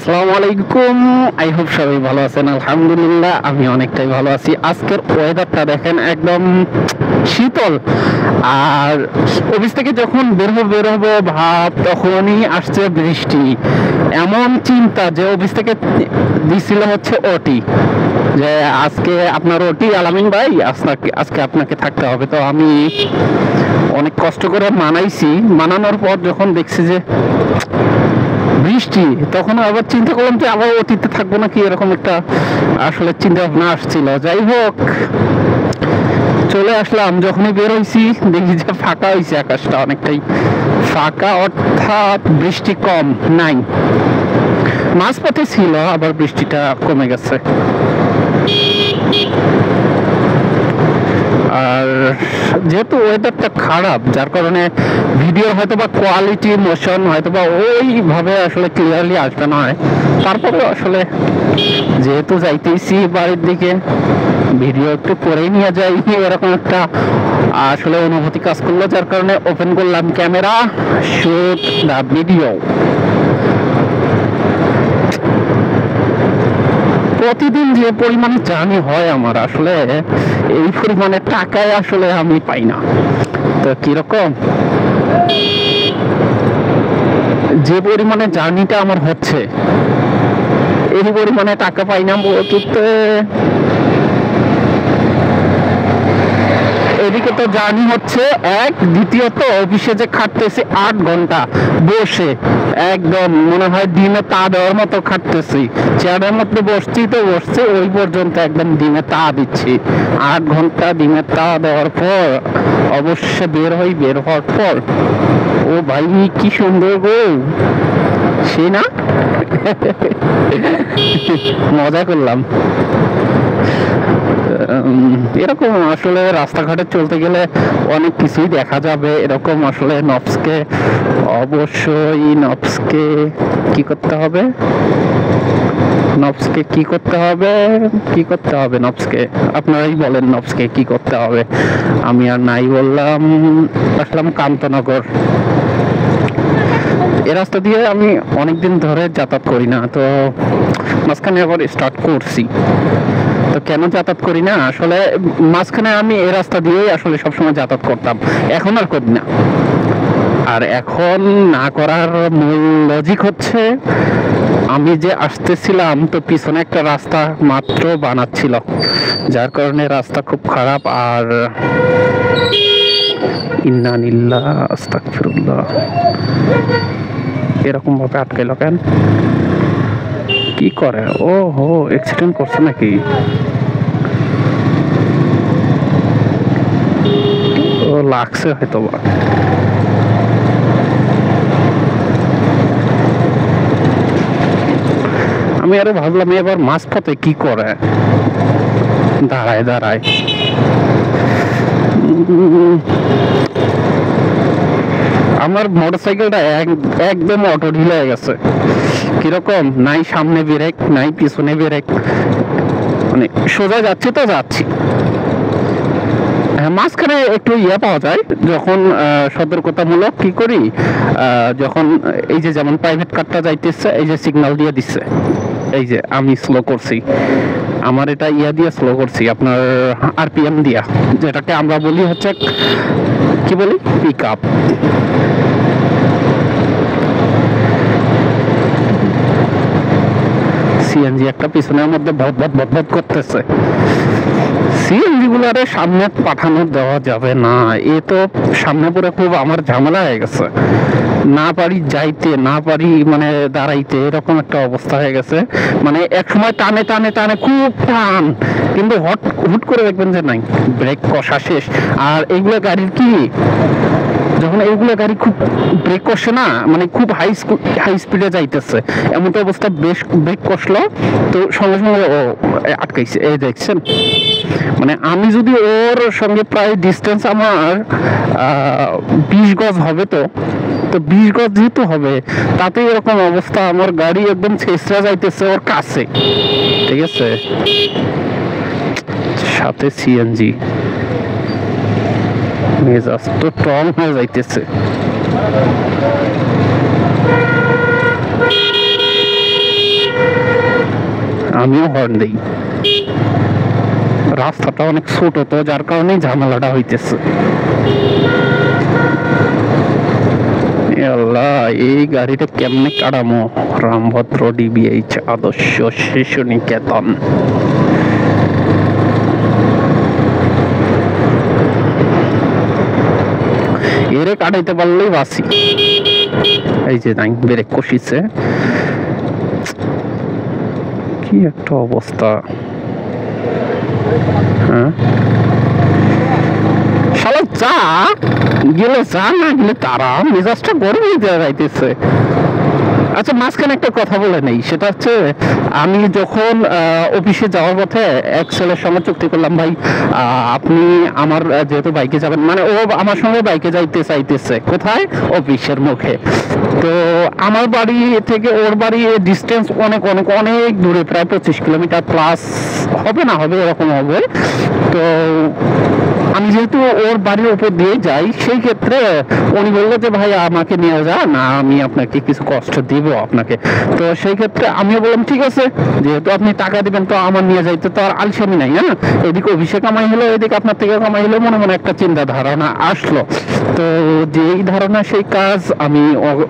আসসালামু আলাইকুম। I hope সবাই ভালো আছেন। আলহামদুলিল্লাহ আমি অনেকটাই ভালো আছি। আজকের ওয়েদারটা দেখেন একদম শীতল। আর অফিস থেকে যখন বের হবো ভাব তখনই আসছে বৃষ্টি। এমন চিন্তা যে অফিস থেকে দিছিল হচ্ছে ওটি, যে আজকে আপনার ওটি আলামিন ভাই, আজকে আপনাকে থাকতে হবে। তো আমি অনেক কষ্ট করে মানাইছি। মানানোর পর যখন দেখছি যে বৃষ্টি, তখন আবার চিন্তা করলাম যে আবার অতীতে থাকবো নাকি, এরকম একটা আসলে চিন্তা ভাবনা আসছিল। যাই হোক, চলে আসলাম। যখনই বের হয়েছি দেখি যে ফাঁকা হয়েছে, আকাশটা অনেকটাই ফাঁকা, অর্থাৎ বৃষ্টি কম নাই। মাঝপথে ছিল, আবার বৃষ্টিটা কমে গেছে। আর যেহেতু ওয়েদারটা খারাপ, যার কারণে ভিডিও হয়তো বা কোয়ালিটি মোশন হয়তো বা ওইভাবে আসলে ক্লিয়ারলি আসবে না। তারপরে আসলে যেহেতু যাইতেছি বাড়ির দিকে, ভিডিও একটু পরেই নিয়ে যাই, এরকম একটা আসলে অনুভূতি কাজ করলো, যার কারণে ওপেন করলাম ক্যামেরা, শুট দ্য ভিডিও। প্রতিদিন যে পরিমাণে জার্নি হয় আমার, আসলে এই পরিমাণে টাকায় আসলে আমি পাই না। তো কিরকম যে পরিমাণে জার্নিটা আমার হচ্ছে, এই পরিমাণে টাকা পাই না বলতে। এদিকে তো জার্নি হচ্ছে এক, দ্বিতীয়ত অফিসে যে খাটতেছি 8 ঘন্টা বসে, একদম মনে হয় ডিমে তা দেওয়ার মতো খাটতেছি। চেয়ারের মধ্যে বসছি তো বসছি, ওই পর্যন্ত একদম ডিমে তা দিচ্ছি। 8 ঘন্টা ডিমে তা দেওয়ার পর অবশ্যই বের হওয়ার পর, ও ভাই কি সুন্দর গো, সে না মজা করলাম। এরকম আসলে রাস্তাঘাটে চলতে গেলে অনেক কিছুই দেখা যাবে। এরকম আসলে নফসকে অবশ্যই কি করতে হবে, নফসকে আপনারাই বলেন, নফসকে কি করতে হবে। আমি আর নাই বললাম। আসলাম কান্তনগর। এ রাস্তা দিয়ে আমি অনেকদিন ধরে যাতায়াত করি না, তো মাঝখানে আবার স্টার্ট করছি। তো কেন যাতায়াত করি না, আসলে মাঝখানে আমি এই রাস্তা দিয়েই আসলে সবসময় যাতায়াত করতাম, এখন আর করি না। আর এখন না করার মূল লজিক হচ্ছে, আমি যে আসতেছিলাম তো পিছনে একটা রাস্তা মাত্র বানাচ্ছিল, যার কারণে রাস্তা খুব খারাপ। আর ইন্না লিল্লাহ আস্তাগফিরুল্লাহ, এরকম ভাবে আটকাইল কেন, কি করে? ও হো, অ্যাক্সিডেন্ট করছে নাকি? ও লাগছে হয়তো বা। আমি আরো ভাবলাম এবার মাঝপথে কি করে, দাঁড়ায় আমার মোটরসাইকেলটা একদম অটো ঢিল হয়ে গেছে। কিরকম, নাই সামনে ব্রেক, নাই পিছনে ব্রেক, মানে সোজা যাচ্ছি তো যাচ্ছি। মাঝখানে একটু পাওয়া যায় যখন সতর্কতামূলক কি করি, যখন এই যে যেমন প্রাইভেট কারটা যাইতেছে, এই যে সিগন্যাল দিয়ে দিচ্ছে, এই যে আমি স্লো করছি, আমার এটা দিয়ে স্লো করছি, আপনার আরপিএম দিয়া, যেটাকে আমরা বলি হচ্ছে কি বলি, পিক আপ। সিএনজি একটা পিছনের মধ্যে ভট করতেছে। সিএনজি গুলারে সামনে পাঠানো দেওয়া যাবে না, এ তো সামনে পরে খুব আমার ঝামেলা হয়ে গেছে। না পারি যাইতে, না পারি মানে দাঁড়াইতে, এরকম একটা অবস্থা হয়ে গেছে। মানে এক সময় টানে খুব টান, কিন্তু হুট করে দেখবেন যে নাই, ব্রেক কষা শেষ। আর এইগুলো গাড়ির কি, যখন এইগুলো গাড়ি খুব ব্রেক কষে না, মানে খুব হাই স্পিডে যাইতেছে, এমন তো অবস্থা, বেশ ব্রেক কষলো তো সঙ্গে সঙ্গে ও আটকাইছে। এই দেখছেন, মানে আমি যদি ওর সঙ্গে প্রায় ডিস্টেন্স আমার 20 গজ হবে, তো 20 গজ যেহেতু হবে, তাতে এরকম অবস্থা, আমার গাড়ি একদম ছেঁচড়া যাইতেছে ওর কাছে। ঠিক আছে, সাথে সিএনজি, মেজাজ তো টং হয়ে যাইতেছে। আমিও হর্ন দিই। রাস্তাটা অনেক ছোট তো, যার কারণে ঝামেলাটা হইতেছে। আল্লাহ, এই গাড়িটা কেমনে কাটামো? রামভদ্র ডিবিএইচ আদর্শ শিশু নিকেতন। এরে কাটাইতে পারলেই বাসি। এই যে নাই ব্রেক কষিছে, কি একটা অবস্থা। হ্যাঁ শালা যা গেলে যা, না গেলে তারা, মেজাজটা গরমই দেওয়া যাইতেছে। আচ্ছা, মাঝখানে একটা কথা বলে নেই, সেটা হচ্ছে আমি যখন অফিসে যাওয়ার পথে এক ছেলের সঙ্গে চুক্তি করলাম, ভাই আপনি আমার যেহেতু বাইকে যাবেন, মানে ও আমার সঙ্গে বাইকে যাইতে চাইতেছে, কোথায়? অফিসের মুখে। তো আমার বাড়ি থেকে ওর বাড়ি ডিস্টেন্স অনেক অনেক অনেক দূরে, প্রায় 25 কিলোমিটার প্লাস হবে, না হবে এরকম হবে। তো আমি যেহেতু ওর বাড়ির উপর দিয়ে যাই, সেই ক্ষেত্রে উনি বললো যে ভাই আমাকে নিয়ে যান, আমি আপনাকে কিছু কষ্ট দিব আপনাকে। তো সেই ক্ষেত্রে আমিও বললাম ঠিক আছে, যেহেতু আপনি টাকা দিবেন তো আমার নিয়ে যাইতে তো আর আলসামি নাই। হ্যাঁ, এদিকে অভিষেক কামাই হলো, এদিকে আপনার থেকে কামাই হলো, মনে মনে একটা চিন্তা ধারণা আসলো। তো যেই ধারণা সেই কাজ, আমি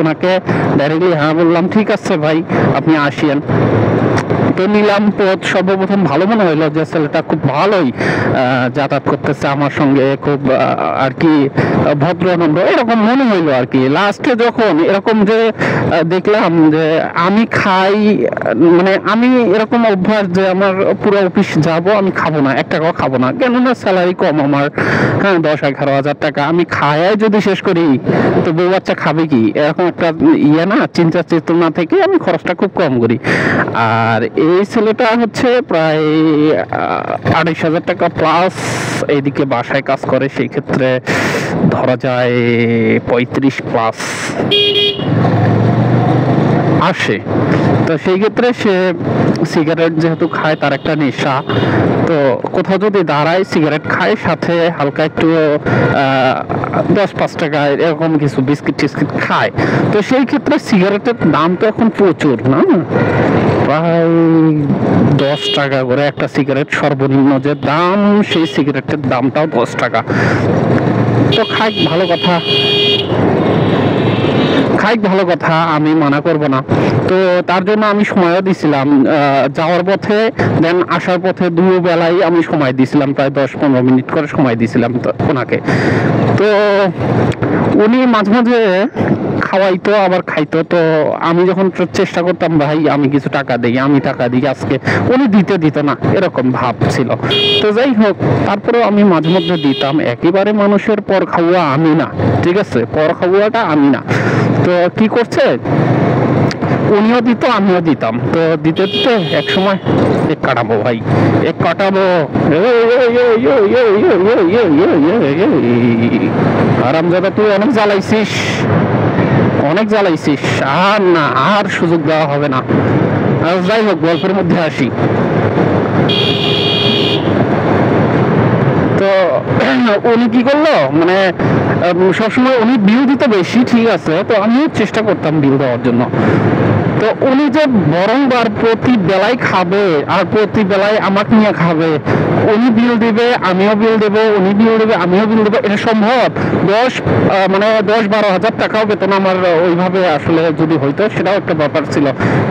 ওনাকে ডাইরেক্টলি হ্যাঁ বললাম, ঠিক আছে ভাই আপনি আসিয়েন। তো নিলাম পথ। সর্বপ্রথম ভালো মনে হইলো যে ছেলেটা খুব ভালোই যাতায়াত করতেছে আমার সঙ্গে, খুব আর কি ভদ্র নম্র এরকম মনে হইলো আর কি। লাস্টে যখন এরকম যে দেখলাম যে আমি খাই, মানে আমি এরকম অভ্যাস যে আমার পুরো অফিস যাব আমি খাবো না, 1 টাকাও খাবো না, কেননা স্যালারি কম আমার। হ্যাঁ, 10-11 হাজার টাকা আমি খাই যদি শেষ করি তো বউ বাচ্চা খাবে কি, এরকম একটা না চিন্তা চেতনা থেকে আমি খরচটা খুব কম করি। আর এই ছেলেটা হচ্ছে প্রায় 28,000 টাকা প্লাস এইদিকে বাসায় কাজ করে, সেই ক্ষেত্রে ধরা যায় 35 প্লাস আসে। তো সেই ক্ষেত্রে সে সিগারেট যেহেতু খায়, তার একটা নেশা, তো কোথাও যদি দাঁড়ায় সিগারেট খায়, সাথে হালকা একটু 10-5 টাকা এরকম কিছু বিস্কিট টিস্কিট খায়। তো সেই ক্ষেত্রে সিগারেটের দাম তো এখন প্রচুর না, প্রায় 10 টাকা করে একটা সিগারেট, সর্বনিম্ন যে দাম সেই সিগারেটের দামটাও 10 টাকা। তো খাই, ভালো কথা, খাই ভালো কথা, আমি মানা করব না। তো তার জন্য আমি সময়ও দিছিলাম যাওয়ার পথে, দেন আসার পথে দুবেলাই আমি সময় দিছিলাম, প্রায় 10-15 মিনিট করে সময় দিছিলাম তো ওনাকে। তো উনি মাঝে মাঝে খাওয়াইতো আবার খাইতো। তো আমি যখন চেষ্টা করতাম ভাই আমি কিছু টাকা দিই, আমি টাকা দিই, আজকে উনি দিত না, এরকম ভাব ছিল। তো যাই হোক, তারপরেও আমি মাঝে মধ্যে দিতাম। একেবারে মানুষের পর খাওয়া আমি না, ঠিক আছে, পর খাওয়াটা আমি না। তো কি করছে, উনিও দিত আমিও দিতাম। তো দিতে দিতে এক সময় এক কাটাবো ভাই, এক কাটাবো, আরামজাদা তুই অনেক জ্বালাইছিস, অনেক জ্বালাইছিস, আর না, আর সুযোগ দেওয়া হবে না। যাই হোক, গল্পের মধ্যে আসি। তো উনি কি করলো, মানে সবসময় উনি বিল দিত বেশি, ঠিক আছে, তো আমিও চেষ্টা করতাম বিল দেওয়ার জন্য। তো উনি যে বরংবার প্রতি বেলায় খাবে আর প্রতি বেলায় আমাকে নিয়ে খাবে, উনি বিল দিবে আমিও বিল দেবো, উনি বিল দেবে আমিও বিল দেবো, এটা সম্ভব? 10-12 হাজার টাকাও বেতন আমার ওইভাবে আসলে যদি হইতো, সেটাও একটা ব্যাপার ছিল।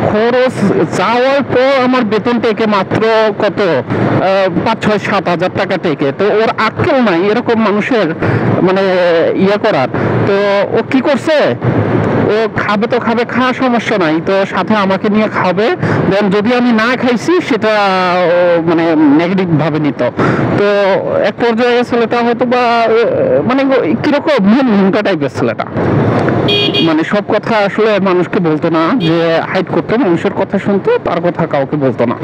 খরচ যাওয়ার পর আমার বেতন টেকে মাত্র কত, 5-6-7 হাজার টাকা টেকে। তো ওর আক্কেল নাই এরকম মানুষের মানে ইয়ে করার। তো ও কি করছে, ও খাবে তো খাবে, খাওয়া সমস্যা নাই, তো সাথে আমাকে নিয়ে খাবে। দেন যদি আমি না খাইছি সেটা মানে নেগেটিভ ভাবে নিত। তো এক পর্যায়ে ছেলেটা হয়তো বা মানে কিরকম মুন্টা টাইপের ছেলেটা, মানে সব কথা আসলে মানুষকে বলতো না, যে হাইড করতো, মানুষের কথা শুনতো, তার কথা কাউকে বলতো না,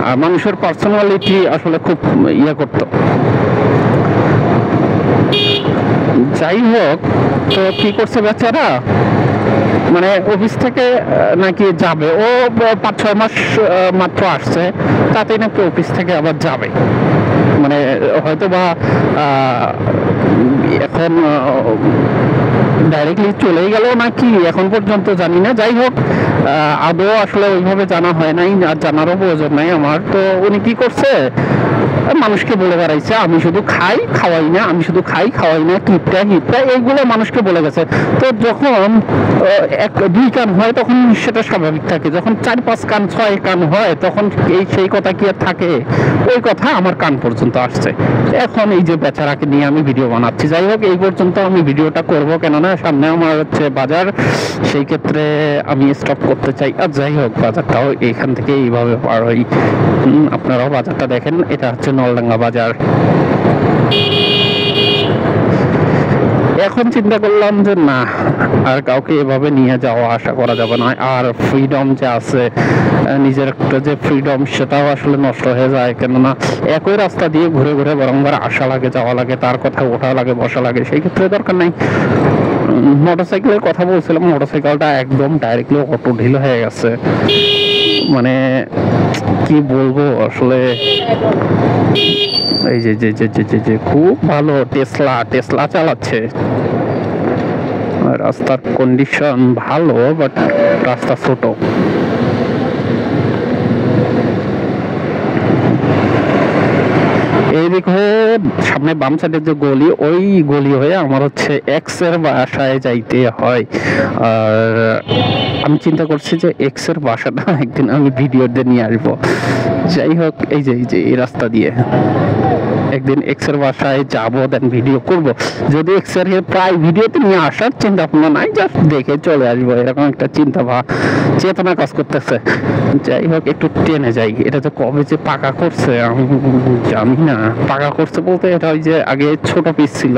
আর মানুষের পার্সোনালিটি আসলে খুব ইয়ে করতো। যাই হোক, তো কি করছে বেচারা, মানে অফিস থেকে নাকি যাবে, ও 5-6 মাস মাত্র আসছে, তাতেই নাকি অফিস থেকে আবার যাবে, মানে হয়তো বা এখন ডাইরেক্টলি চলেই গেল নাকি এখন পর্যন্ত জানি না। যাই হোক, আদৌ আসলে ওইভাবে জানা হয় নাই, আর জানারও প্রয়োজন নাই আমার। তো উনি কি করছে, মানুষকে বলে বেড়াইছে আমি শুধু খাই খাওয়াই না, আমি শুধু খাই খাওয়াই না, কিপটা হিপটা, এইগুলো মানুষকে বলে গেছে। তো যখন এক দুই কান হয় তখন সেটা স্বাভাবিক থাকে, যখন 4-5 কান 6 কান হয় তখন সেই কথা কি আর থাকে? ওই কথা আমার কান পর্যন্ত আসছে। এখন এই যে বেচারাকে নিয়ে আমি ভিডিও বানাচ্ছি। যাই হোক, এই পর্যন্ত আমি ভিডিওটা করব, কেননা সামনে আমার হচ্ছে বাজার, সেই ক্ষেত্রে আমি স্টপ করতে চাই। আর যাই হোক, বাজারটাও এইখান থেকে এইভাবে পার হই। আপনারাও বাজারটা দেখেন, এটা হচ্ছে নলডাঙ্গা বাজার। এখন চিন্তা করলাম যে না, আর কাউকে এভাবে নিয়ে যাওয়া আশা করা যাবে না। আর ফ্রিডম যে আছে, নিজের একটা যে ফ্রিডম, সেটাও আসলে নষ্ট হয়ে যায়। কেননা একই রাস্তা দিয়ে ঘুরে ঘুরে বারংবার আসা লাগে, যাওয়া লাগে, তার কথা ওঠা লাগে, বসা লাগে, সেই ক্ষেত্রে দরকার নাই। মোটরসাইকেলের কথা বলছিলাম, মোটরসাইকেলটা একদম ডাইরেক্টলি অটো ঢিল হয়ে গেছে। মানে কি বলবো আসলে, এই যে যে যে যে যে খুব ভালো টেসলা চালাচ্ছে। রাস্তার কন্ডিশন ভালো, বাট রাস্তা ছোট। এই দেখো সামনে বাম সাইডের যে গলি, ওই গলি হয়ে আমার হচ্ছে এক্স এর বাসায় যাইতে হয়। আর আমি চিন্তা করছি যে এক্স এর বাসাটা একদিন আমি ভিডিওতে নিয়ে আসবো। যাই হোক, এই যে এই রাস্তা দিয়ে একদিন এক্স এর বাসায় যাবো, দেন ভিডিও করব। যদি এক্স এর প্রায় ভিডিওতে নিয়ে আসার চিন্তা ভাবনা নাই, জাস্ট দেখে চলে আসবো, এরকম একটা চেতনা কাজ করতেছে। যাই হোক, একটু টেনে যাই। এটা তো কবে যে পাকা করছে আমি জানি না। পাকা করছে বলতে, এটা ওই যে আগে ছোট পিস ছিল,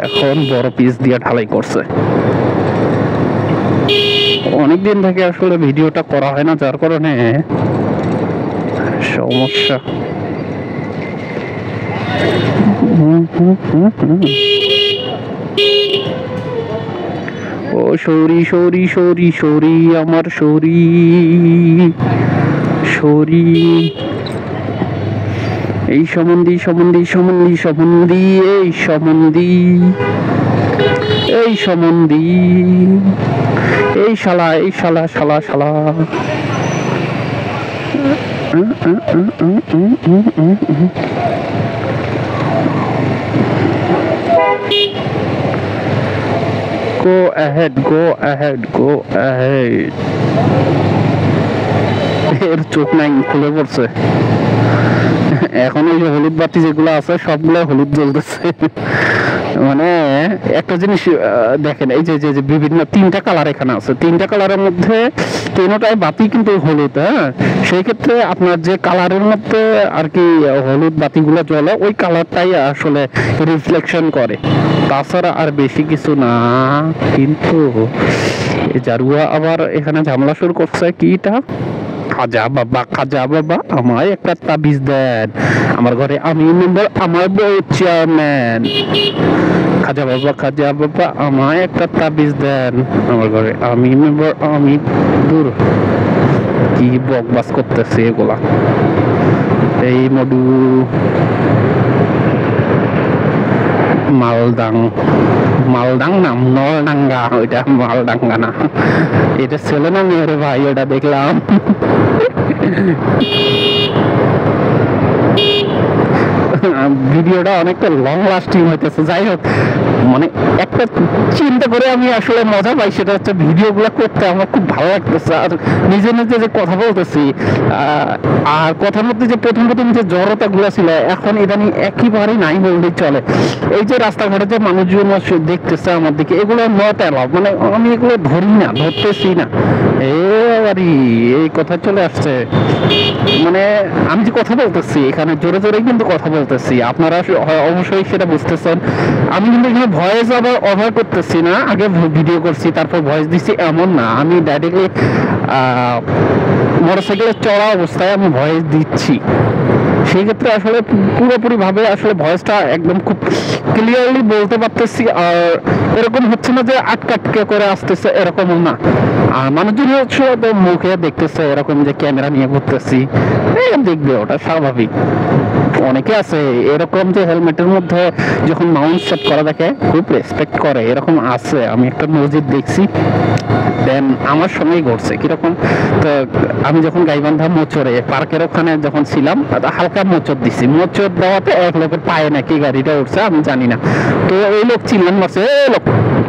এখন বড় পিস দিয়ে ঢালাই করছে। অনেকদিন থেকে আসলে ভিডিওটা করা হয় না, যার কারণে সমস্যা। ও সরি সরি সরি সরি আমার সরি সরি, এই সম্বন্ধী সম্বন্ধী সম্বন্ধী সম্বন্ধী এই সম্বন্ধী এই সম্বন্ধী এই শালা এই শালা শালা শালা। Go ahead, go ahead, go ahead. এর চোখ নাই, খুলে পড়ছে। এখন ওই হলুদ বাতি যেগুলো আছে সবগুলো হলুদ জ্বলতেছে। মানে একটা জিনিস দেখেন, এই যে যে বিভিন্ন 3টা কালার এখানে আছে, 3টা কালারের মধ্যে 3টাই বাতি কিন্তু হলুদ। হ্যাঁ, সেই ক্ষেত্রে আপনার যে কালারের মধ্যে আর কি হলুদ বাতিগুলো জ্বলে, ওই কালারটাই আসলে রিফ্লেকশন করে, তাছাড়া আর বেশি কিছু না। কিন্তু জারুয়া আবার এখানে ঝামেলা শুরু করছে। কিটা? খাজা বাবা আমায় একটা তাবিজ দেন, আমার ঘরে আমি মেম্বার, আমার বউ চেয়ারম্যান। খাজা বাবা আমায় একটা তাবিজ দেন, আমার ঘরে আমি মেম্বার, আমি। দূর, কি বকবাস করতেছে এগুলা। এই মধু মালদাং নাম, নলডাঙ্গা, ওইটা মালডাঙ্গা না। এটা ছেলে না মেয়ের ভাই, ওটা দেখলাম। ভিডিওটা অনেকটা লং লাস্টিং হইতেছে। যাই হোক, মানে একটা চিন্তা করে আমি আসলে মজা পাই, সেটা হচ্ছে ভিডিওগুলো করতে আমার খুব ভালো লাগতেছে। আর নিজে নিজে যে কথা বলতেছি, আর কথার মধ্যে যে প্রথম যে জড়তা গুলো ছিল, এখন ইদানিং একেবারেই নাই বললেই চলে। এই যে রাস্তাঘাটে যে মানুষজন দেখতেছে আমার দিকে, এগুলো নট অ্যালাউ, মানে আমি এগুলো ধরি না, ধরতেছি না। এই কথা চলে আসছে। মানে আমি যে কথা বলতেছি এখানে জোরে জোরে কিন্তু কথা বলতেছি, আপনারা অবশ্যই সেটা বুঝতেছেন। আমি কিন্তু এখানে ভয়েস আবার ওভার করতেছি না, আগে ভিডিও করছি তারপর ভয়েস দিচ্ছি এমন না। আমি ডাইরেক্টলি মোটরসাইকেলের চড়া অবস্থায় আমি ভয়েস দিচ্ছি, সেই ক্ষেত্রে আসলে পুরোপুরি ভাবে আসলে ভয়েসটা একদম খুব ক্লিয়ারলি বলতে পারতেছি, আর এরকম হচ্ছে না যে আটকে করে আসতেছে, এরকমও না। আর মানুষজন হচ্ছে তো মুখে দেখতেছে এরকম যে ক্যামেরা নিয়ে ঘুরতেছি, দেখবে ওটা স্বাভাবিক। অনেকে আছে এরকম যে হেলমেটের মধ্যে যখন মাউন্ট সেট করা দেখে খুব রেসপেক্ট করে, এরকম আছে, আমি একটা মসজিদ দেখছি। দেন আমার সঙ্গেই ঘটছে কিরকম, তো আমি যখন গাইবান্ধা মোচরে পার্কের ওখানে যখন ছিলাম, হালকা মোচর দিছি, মোচর দেওয়াতে এক লোকের পায়ে নাকি গাড়িটা উঠছে, আমি জানি না। তো ওই লোক চিল্লান মারছে, এই লোক,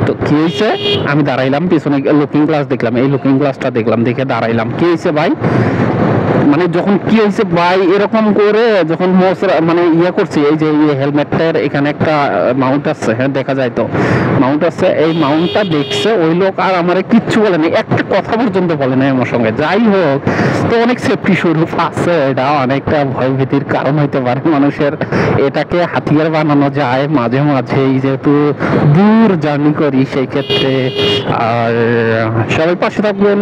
তো কি হয়েছে, আমি দাঁড়াইলাম পিছনে, লুকিং গ্লাস দেখলাম, এই লুকিং গ্লাসটা দেখলাম, দেখে দাঁড়াইলাম, কি হয়েছে ভাই, মানে যখন কি হয়েছে ভাই এরকম করে যখন মানে ইয়ে করছি, এই যে হেলমেটের এখানে একটা মাউন্ট আছে, হ্যাঁ দেখা যায় তো মাউন্ট আছে, এই মাউন্টটা দেখছে ওই লোক, আর আমার কিচ্ছু বলেনি, একটা কথা পর্যন্ত বলে নাই আমার সঙ্গে। যাই হোক, তো অনেক সেফটি স্বরূপ আছে, এটা অনেকটা ভয় ভীতির কারণ হইতে পারে মানুষের, এটাকে হাতিয়ার বানানো যায় মাঝে মাঝে, যেহেতু দূর জার্নি করি সেই ক্ষেত্রে। আর সবাই পাশে থাকবেন।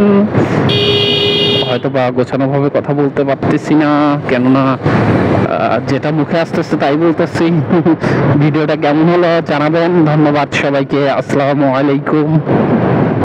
হয়তো বা গোছানো ভাবে কথা বলতে পারতেছি না, কেননা যেটা মুখে আসতেছে তাই বলতেছি। ভিডিওটা কেমন হলো জানাবেন। ধন্যবাদ সবাইকে। আসসালামু আলাইকুম।